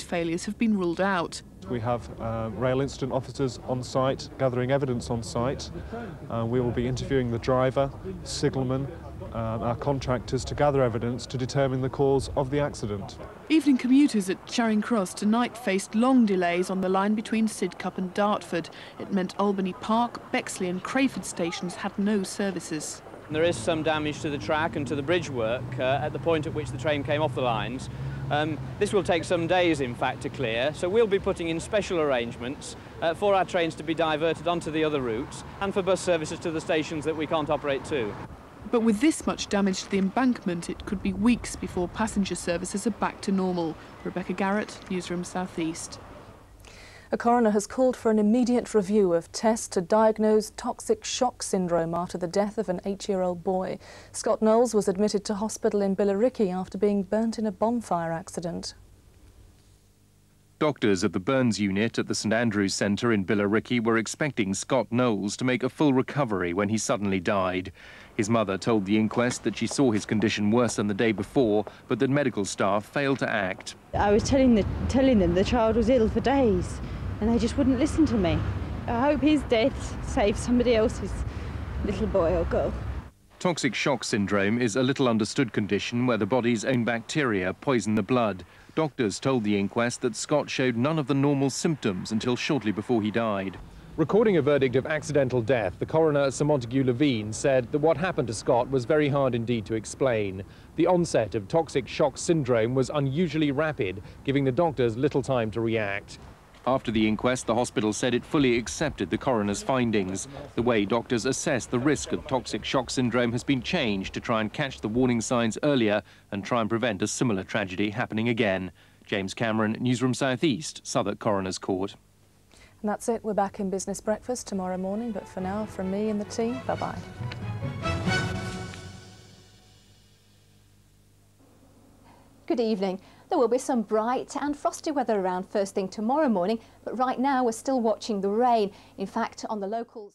failures have been ruled out. We have rail incident officers on site, gathering evidence on site. We will be interviewing the driver, signalman, our contractors to gather evidence to determine the cause of the accident. Evening commuters at Charing Cross tonight faced long delays on the line between Sidcup and Dartford. It meant Albany Park, Bexley and Crayford stations had no services. There is some damage to the track and to the bridge work at the point at which the train came off the lines. This will take some days, in fact, to clear, so we'll be putting in special arrangements for our trains to be diverted onto the other routes and for bus services to the stations that we can't operate to. But with this much damage to the embankment, it could be weeks before passenger services are back to normal. Rebecca Garrett, Newsroom South East. A coroner has called for an immediate review of tests to diagnose toxic shock syndrome after the death of an 8-year-old boy. Scott Knowles was admitted to hospital in Billericay after being burnt in a bonfire accident. Doctors at the burns unit at the St Andrews Centre in Billericay were expecting Scott Knowles to make a full recovery when he suddenly died. His mother told the inquest that she saw his condition worse than the day before, but that medical staff failed to act. I was telling them the child was ill for days, and they just wouldn't listen to me. I hope his death saves somebody else's little boy or girl. Toxic shock syndrome is a little understood condition where the body's own bacteria poison the blood. Doctors told the inquest that Scott showed none of the normal symptoms until shortly before he died. Recording a verdict of accidental death, the coroner, Sir Montague Levine, said that what happened to Scott was very hard indeed to explain. The onset of toxic shock syndrome was unusually rapid, giving the doctors little time to react. After the inquest, the hospital said it fully accepted the coroner's findings. The way doctors assess the risk of toxic shock syndrome has been changed to try and catch the warning signs earlier and try and prevent a similar tragedy happening again. James Cameron, Newsroom South East, Southwark Coroner's Court. And that's it. We're back in Business Breakfast tomorrow morning, but for now, from me and the team, bye-bye. Good evening. There will be some bright and frosty weather around first thing tomorrow morning, but right now we're still watching the rain. In fact, on the locals...